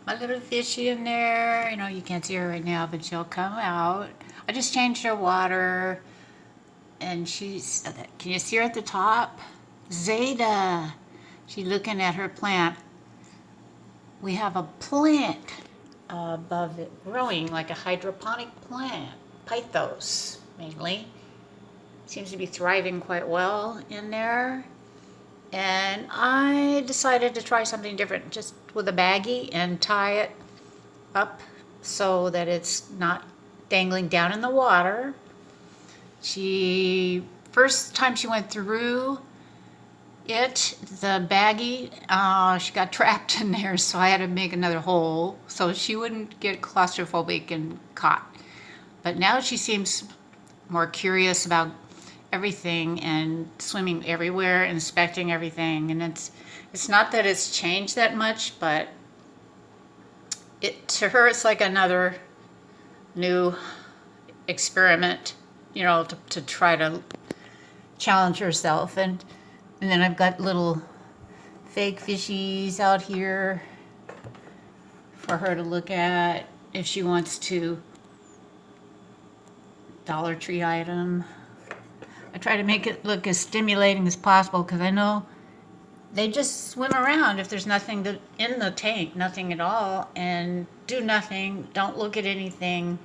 My little fishy in there. You know, you can't see her right now, but she'll come out. I just changed her water, and she's. Can you see her at the top? Zeta. She's looking at her plant. We have a plant above it growing like a hydroponic plant. Pythos, mainly. Seems to be thriving quite well in there. And I decided to try something different, just with a baggie and tie it up so that it's not dangling down in the water. First time she went through the baggie, she got trapped in there, so I had to make another hole so she wouldn't get claustrophobic and caught. But now she seems more curious about everything and swimming everywhere, inspecting everything. And it's not that it's changed that much, but to her it's like another new experiment, you know, to try to challenge herself. And then I've got little fake fishies out here for her to look at if she wants to. Dollar Tree item. I try to make it look as stimulating as possible because I know they just swim around if there's nothing in the tank, nothing at all, and do nothing, don't look at anything,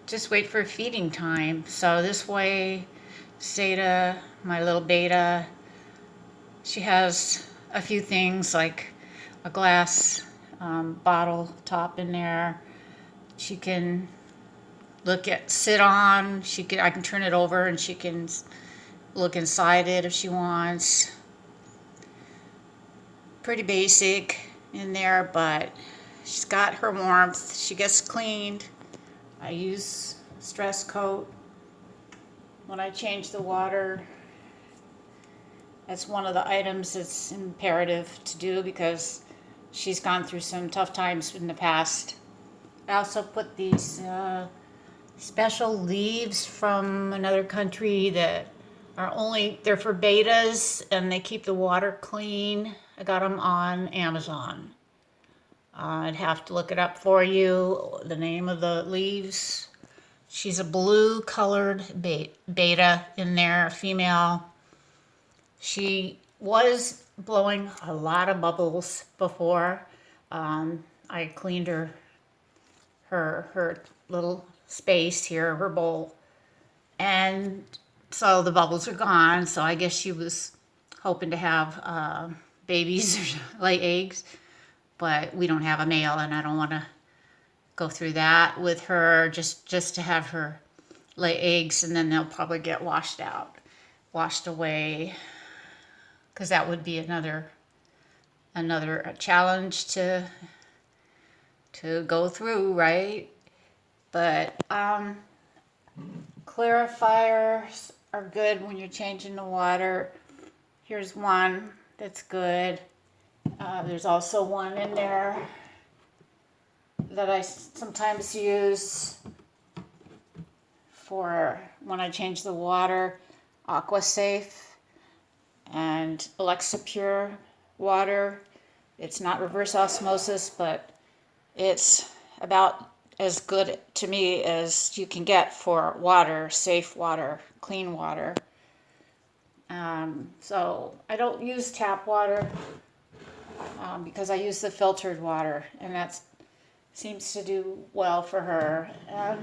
just wait for feeding time. So this way, Zeta, my little beta, she has a few things like a glass bottle top in there. She can sit on. I can turn it over and she can look inside it if she wants. Pretty basic in there, but she's got her warmth. She gets cleaned. I use stress coat when I change the water. That's one of the items that's imperative to do because she's gone through some tough times in the past. I also put these special leaves from another country that they're for betas and they keep the water clean. I got them on Amazon. I'd have to look it up for you, the name of the leaves. She's a blue colored beta in there, female. She was blowing a lot of bubbles before. I cleaned her little space here, her bowl, and so the bubbles are gone. So I guess she was hoping to have babies or lay eggs, but we don't have a male, and I don't want to go through that with her. Just to have her lay eggs, and then they'll probably get washed away, because that would be another challenge to go through, right? But clarifiers are good when you're changing the water. Here's one that's good. There's also one in there that I sometimes use for when I change the water. AquaSafe and Alexa Pure water. It's not reverse osmosis, but it's about as good to me as you can get for water, safe water, clean water. So I don't use tap water because I use the filtered water, and that seems to do well for her. And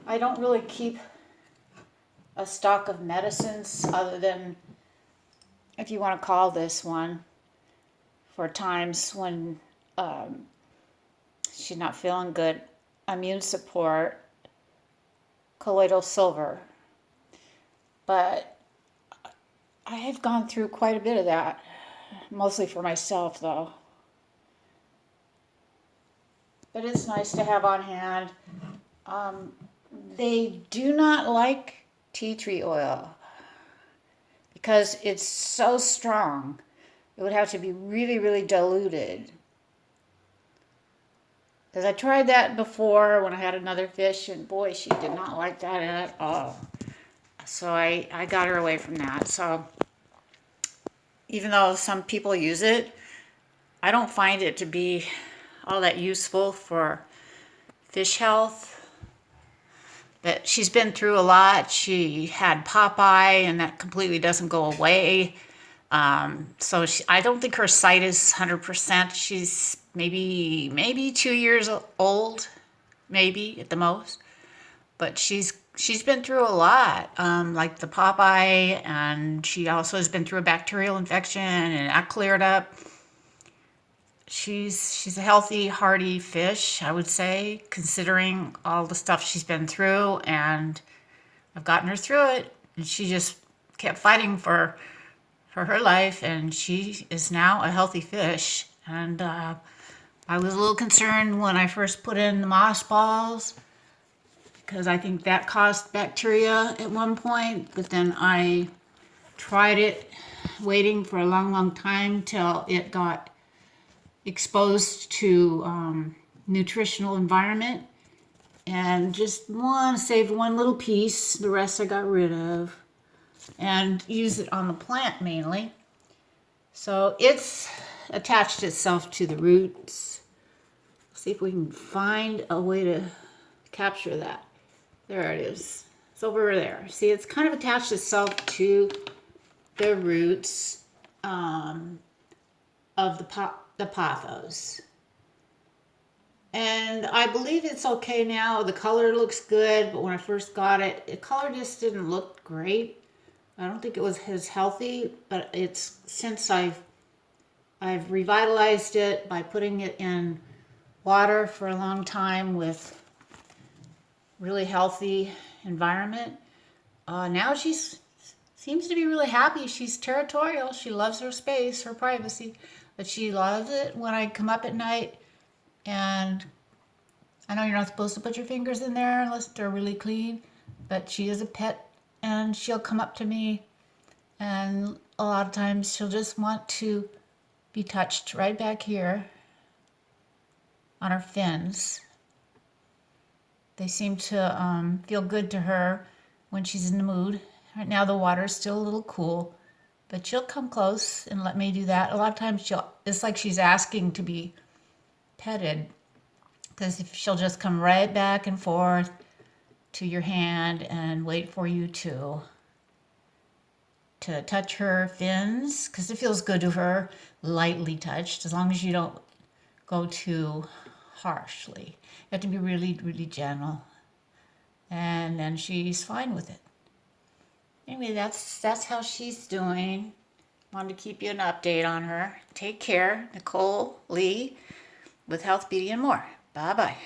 I don't really keep a stock of medicines other than, if you want to call this one, for times when she's not feeling good, immune support, colloidal silver. But I have gone through quite a bit of that, mostly for myself though. But it's nice to have on hand. They do not like tea tree oil because it's so strong. It would have to be really, really diluted. Because I tried that before when I had another fish, and boy, she did not like that at all. So I got her away from that. So even though some people use it, I don't find it to be all that useful for fish health. But she's been through a lot. She had Popeye, and that completely doesn't go away. I don't think her sight is 100%. She's maybe 2 years old, maybe at the most. But she's been through a lot, like the Popeye, and she also has been through a bacterial infection, and that cleared up. She's a healthy, hardy fish, I would say, considering all the stuff she's been through, and I've gotten her through it, and she just kept fighting for her life, and she is now a healthy fish. And I was a little concerned when I first put in the moss balls, because I think that caused bacteria at one point, but then I tried it, waiting for a long time till it got exposed to nutritional environment, and just saved one little piece. The rest I got rid of and use it on the plant mainly. So it's attached itself to the roots. See if we can find a way to capture that. There it is. It's over there. See, it's kind of attached itself to the roots of the pothos. And I believe it's okay now. The color looks good, but when I first got it, the color just didn't look great. I don't think it was as healthy, but it's since I've revitalized it by putting it in water for a long time with really healthy environment. Now she seems to be really happy. She's territorial. She loves her space, her privacy, but she loves it when I come up at night. And I know you're not supposed to put your fingers in there unless they're really clean, but she is a pet, and she'll come up to me, and a lot of times she'll just want to be touched right back here on her fins. They seem to feel good to her when she's in the mood. Right now the water's still a little cool, but she'll come close and let me do that. A lot of times it's like she's asking to be petted, because if she'll just come right back and forth to your hand and wait for you to touch her fins, because it feels good to her, lightly touched, as long as you don't go too harshly. You have to be really, really gentle, and then she's fine with it. Anyway, that's how she's doing. Wanted to keep you an update on her. Take care. Nicole Lee with Health, Beauty, and More. Bye-bye.